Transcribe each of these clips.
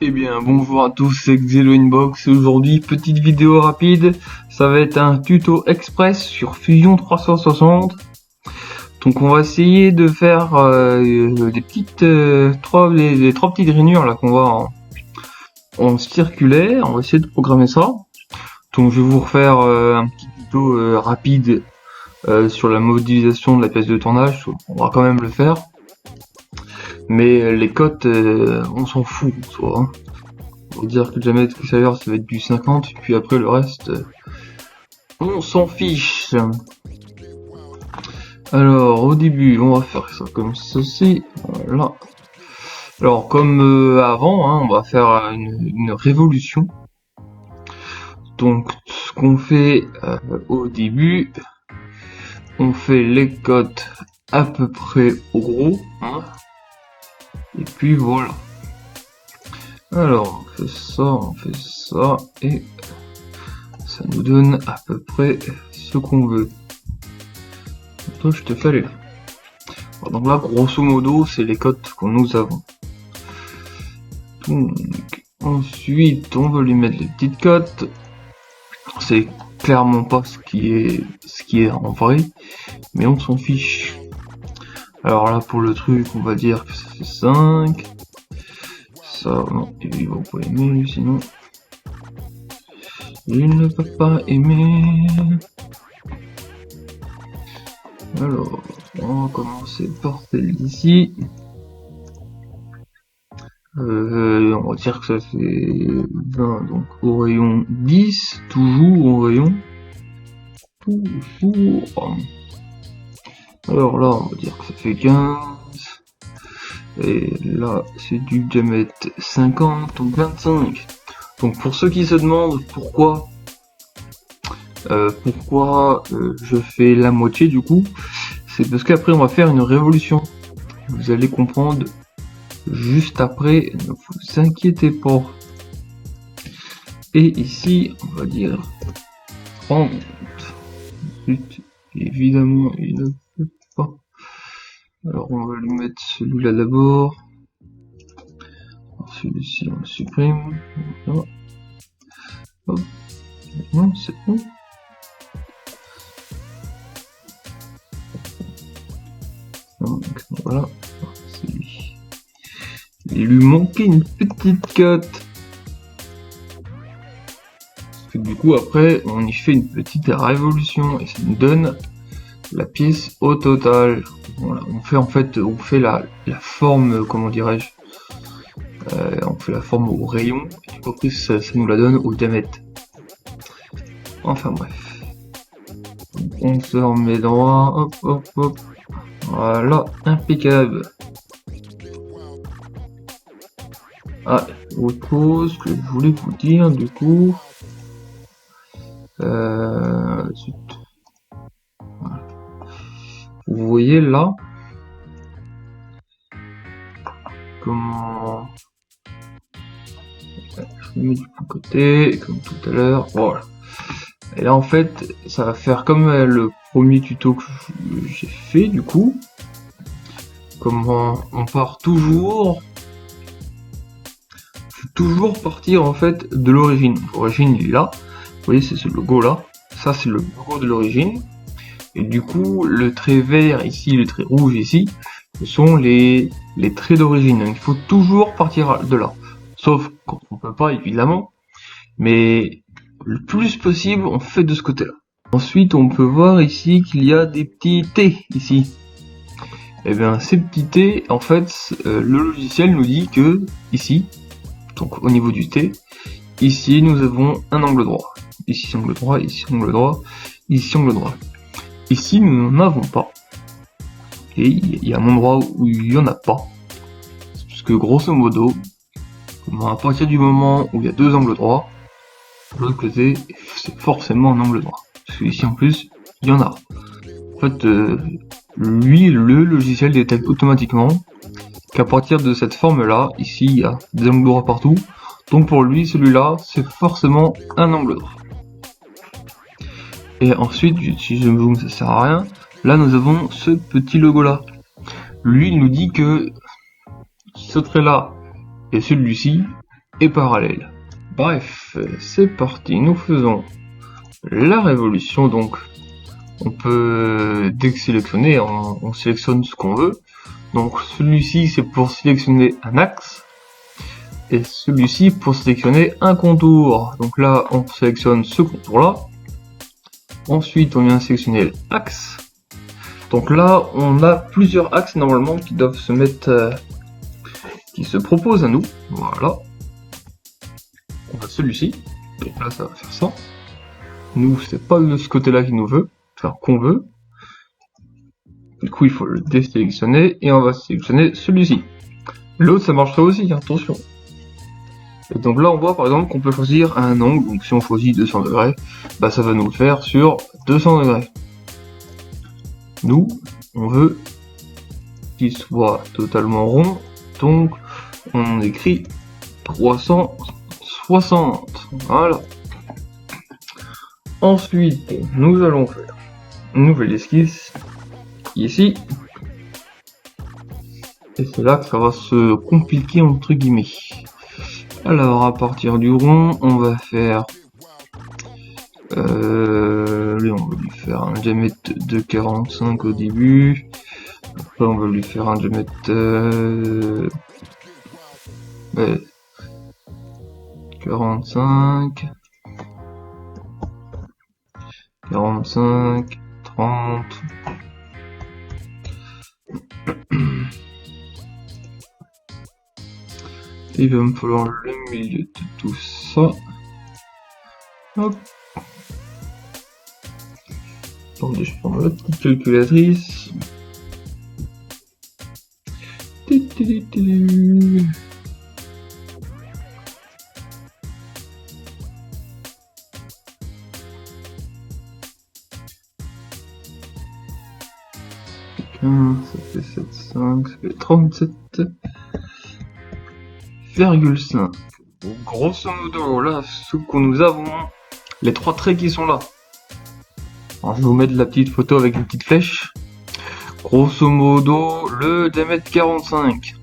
Eh bien, bonjour à tous, c'est Xelo Inbox. Aujourd'hui, petite vidéo rapide. Ça va être un tuto express sur Fusion 360. Donc, on va essayer de faire des petites les trois petites rainures là qu'on voit en circulaire. On va essayer de programmer ça. Donc, je vais vous refaire un petit tuto rapide sur la modélisation de la pièce de tournage. On va quand même le faire. Mais les cotes, on s'en fout, soit. Hein. On va dire que le diamètre extérieur ça va être du 50, puis après le reste, on s'en fiche. Alors au début, on va faire ça comme ceci, voilà. Alors comme avant, hein, on va faire une révolution. Donc ce qu'on fait au début, on fait les cotes à peu près au gros, hein, et puis voilà. Alors on fait ça, et ça nous donne à peu près ce qu'on veut. Toi, je te fais aller là. Donc là, grosso modo, c'est les cotes que nous avons. Donc, ensuite, on va lui mettre les petites cotes. C'est clairement pas ce qui est en vrai, mais on s'en fiche. Alors là, pour le truc, on va dire que ça fait 5. Ça, non, il va pas aimer, sinon il ne peut pas aimer. Alors, on va commencer par celle d'ici. On va dire que ça fait 20, donc au rayon 10, toujours au rayon. Toujours. Alors là, on va dire que ça fait 15. Et là, c'est du diamètre 50, donc 25. Donc pour ceux qui se demandent pourquoi je fais la moitié du coup, c'est parce qu'après on va faire une révolution. Vous allez comprendre juste après, ne vous inquiétez pas. Et ici, on va dire 30. Évidemment, il ne peut pas. Alors on va lui mettre celui-là d'abord. Celui-ci on le supprime. Voilà. Hop. Non, c'est bon. Donc voilà. Il lui manquait une petite cote. Du coup après on y fait une petite révolution et ça nous donne la pièce au total. Voilà, on fait la forme, comment dirais-je, on fait la forme au rayon et après ça nous la donne au diamètre. Enfin bref, on se remet droit, hop hop hop, voilà, impeccable. Ah, autre chose que je voulais vous dire du coup. Vous voyez là comment je le mets du côté comme tout à l'heure, voilà. Et là en fait ça va faire comme le premier tuto que j'ai fait du coup. Comment on part toujours, faut toujours partir en fait de l'origine. L'origine il est là, vous voyez c'est ce logo là, ça c'est le logo de l'origine. Et du coup, le trait vert ici, le trait rouge ici, ce sont les traits d'origine. Il faut toujours partir de là. Sauf quand on peut pas, évidemment. Mais le plus possible, on fait de ce côté-là. Ensuite, on peut voir ici qu'il y a des petits T ici. Et bien, ces petits T, en fait, le logiciel nous dit que ici, donc au niveau du T, ici nous avons un angle droit. Ici angle droit, ici angle droit, ici angle droit. Ici, nous n'en avons pas. Et il y a un endroit où il n'y en a pas. Parce que grosso modo, à partir du moment où il y a deux angles droits, de l'autre côté, c'est forcément un angle droit. Parce que ici en plus, il y en a. En fait, lui, le logiciel détecte automatiquement qu'à partir de cette forme-là, ici, il y a des angles droits partout. Donc pour lui, celui-là, c'est forcément un angle droit. Et ensuite, si je zoome, ça sert à rien. Là, nous avons ce petit logo-là. Lui, il nous dit que ce trait-là et celui-ci et parallèle. Bref, c'est parti, nous faisons la révolution, donc on peut désélectionner, on sélectionne ce qu'on veut. Donc celui-ci c'est pour sélectionner un axe, et celui-ci pour sélectionner un contour. Donc là on sélectionne ce contour là, ensuite on vient sélectionner l'axe. Donc là on a plusieurs axes normalement qui doivent se mettre, qui se proposent à nous, voilà. On a celui-ci, donc là ça va faire ça. Nous c'est pas de ce côté là qu'il nous veut, enfin qu'on veut. Du coup il faut le désélectionner et on va sélectionner celui-ci. L'autre ça marcherait aussi, attention. Et donc là on voit par exemple qu'on peut choisir un angle, donc si on choisit 200 degrés, bah ça va nous le faire sur 200 degrés. Nous, on veut qu'il soit totalement rond, donc on écrit 360, voilà. Ensuite, nous allons faire une nouvelle esquisse, ici. Et c'est là que ça va se compliquer entre guillemets. Alors à partir du rond, on va faire... lui on va lui faire un diamètre de 45 au début. Après on va lui faire un diamètre... 45... 45... 30... Il va me falloir le milieu de tout ça. Hop. Attendez, je prends ma petite calculatrice. 15, ça fait 7,5, ça fait 37,5. Grosso modo, là, ce que nous avons, les trois traits qui sont là. Alors, je vais vous mettre la petite photo avec une petite flèche. Grosso modo, le diamètre 45.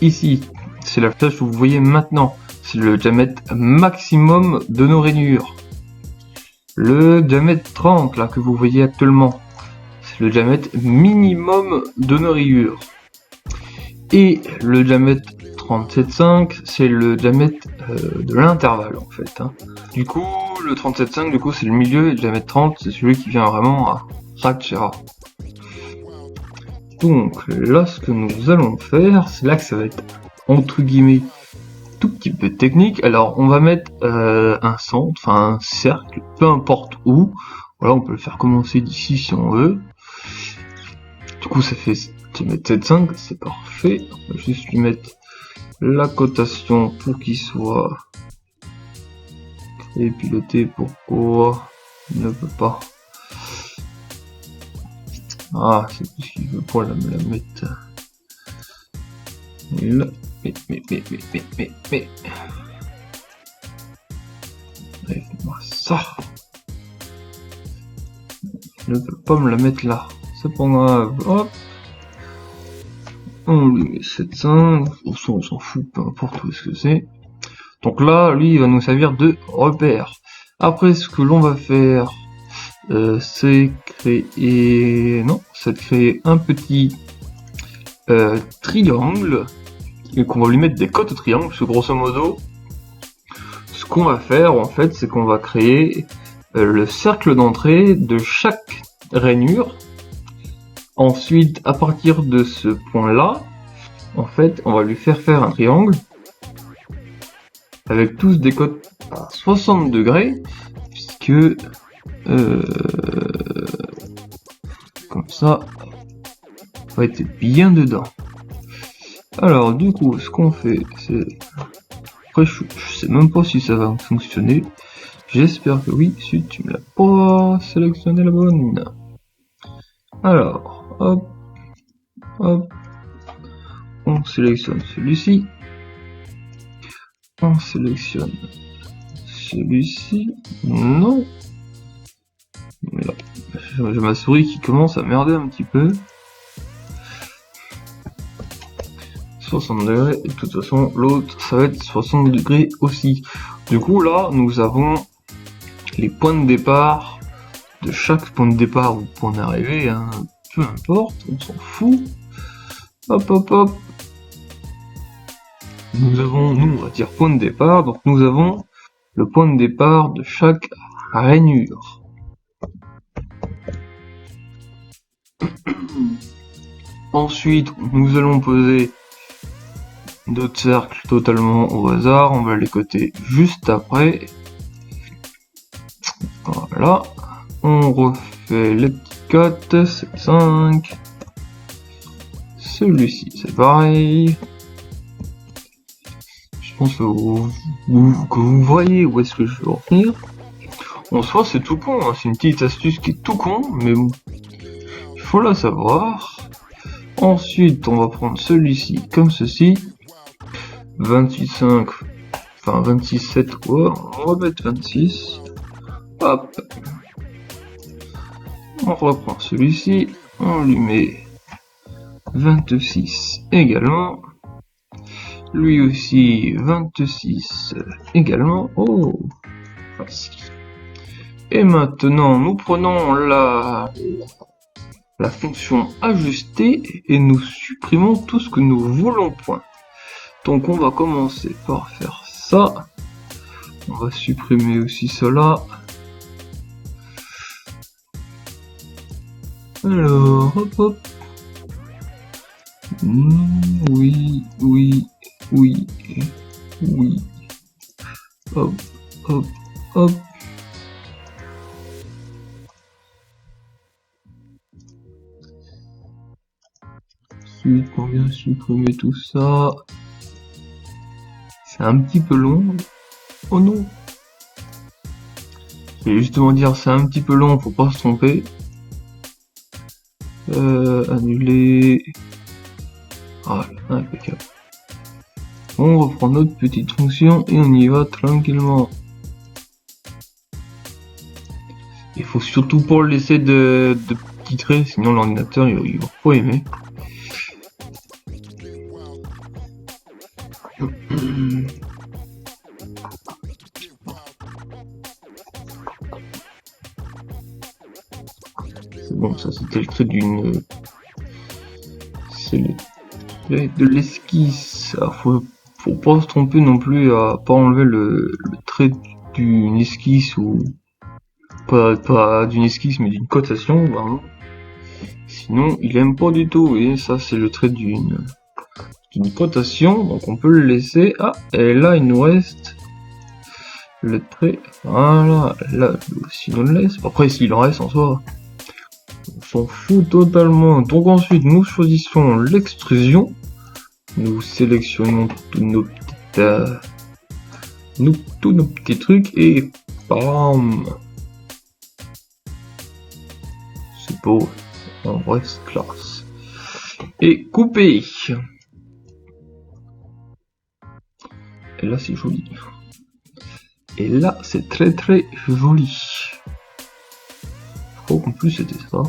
Ici, c'est la flèche que vous voyez maintenant. C'est le diamètre maximum de nos rainures. Le diamètre 30, là, que vous voyez actuellement, c'est le diamètre minimum de nos rayures. Et le diamètre 37,5, c'est le diamètre de l'intervalle en fait. Hein. Du coup, le 37,5, du coup, c'est le milieu, et le diamètre 30, c'est celui qui vient vraiment à Ratchera. Donc là, ce que nous allons faire, c'est là que ça va être entre guillemets tout petit peu technique. Alors, on va mettre un centre, enfin un cercle, peu importe où. Voilà, on peut le faire commencer d'ici si on veut. Du coup, ça fait 7,5, c'est parfait. On va juste lui mettre la cotation pour qu'il soit créé, piloté. Pourquoi il ne peut pas? Ah, c'est parce qu'il veut pas me la mettre. Et là, mais. Bref, ça. Il ne peut pas me la mettre là. C'est pas grave. Hop. On lui met 7,5. On s'en fout, peu importe où est-ce que c'est. Donc là, lui, il va nous servir de repère. Après, ce que l'on va faire, c'est créer... Non, c'est de créer un petit triangle. Et qu'on va lui mettre des côtes au triangle. Parce que grosso modo, ce qu'on va faire, en fait, c'est qu'on va créer le cercle d'entrée de chaque rainure. Ensuite, à partir de ce point-là, en fait, on va lui faire un triangle avec tous des côtes à 60 degrés, puisque comme ça, on va être bien dedans. Alors, du coup, ce qu'on fait, c'est... Après, je sais même pas si ça va fonctionner. J'espère que oui, si tu me l'as pas sélectionné la bonne. Alors, hop, hop, on sélectionne celui-ci, on sélectionne celui-ci, non, là, j'ai ma souris qui commence à merder un petit peu. 60 degrés, et de toute façon l'autre ça va être 60 degrés aussi. Du coup là nous avons les points de départ de chaque point de départ ou point d'arrivée, hein, peu importe, on s'en fout. Hop hop hop. Nous avons, nous on va dire point de départ, donc nous avons le point de départ de chaque rainure. Ensuite, nous allons poser d'autres cercles totalement au hasard, on va les coter juste après. Voilà, on refait les petites cotes, 7, 5. Celui-ci, c'est pareil. Je pense que vous voyez où est-ce que je veux en venir. En soi, c'est tout con, hein. C'est une petite astuce qui est tout con, mais bon, il faut la savoir. Ensuite, on va prendre celui-ci comme ceci. 28,5, enfin 26,7 quoi, on va mettre 26. Hop. On reprend celui-ci, on lui met 26 également. Lui aussi 26 également. Oh, facile. Et maintenant, nous prenons la fonction ajuster et nous supprimons tout ce que nous voulons point. Donc on va commencer par faire ça. On va supprimer aussi cela. Alors, hop hop. Oui, oui, oui, oui. Hop, hop, hop. Ensuite, on vient supprimer tout ça. C'est un petit peu long. Oh non. Je vais justement dire c'est un petit peu long, faut pas se tromper. Annuler. Voilà, impeccable. On reprend notre petite fonction et on y va tranquillement. Il faut surtout pas laisser de petits traits, sinon l'ordinateur il va pas aimer. C'est bon, ça c'était le trait d'une... C'est le trait de l'esquisse. Alors faut pas se tromper non plus à pas enlever le trait d'une esquisse ou... Pas d'une esquisse mais d'une cotation, vraiment. Sinon il aime pas du tout, et ça c'est le trait d'une cotation, donc on peut le laisser. Ah, et là il nous reste le trait, voilà, là aussi on le laisse. Après s'il en reste en soi, on s'en fout totalement. Donc ensuite nous choisissons l'extrusion, nous sélectionnons tous nos petits trucs et bam, c'est beau, en vrai c'est classe. Et couper. Et là c'est joli. Et là c'est très très joli. Je crois qu'en plus c'était ça.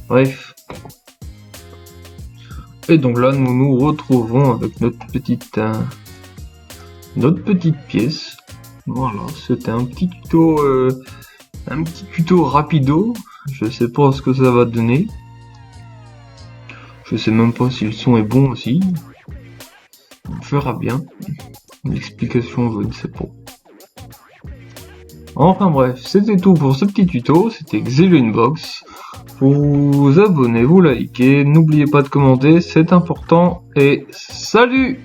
Bref. Et donc là nous nous retrouvons avec notre petite pièce. Voilà, c'était un petit tuto rapido. Je sais pas ce que ça va donner. Je sais même pas si le son est bon aussi. On verra bien. L'explication, je ne sais pas. Enfin bref, c'était tout pour ce petit tuto. C'était Xeluinbox. Vous abonnez, vous likez. N'oubliez pas de commenter, c'est important. Et salut!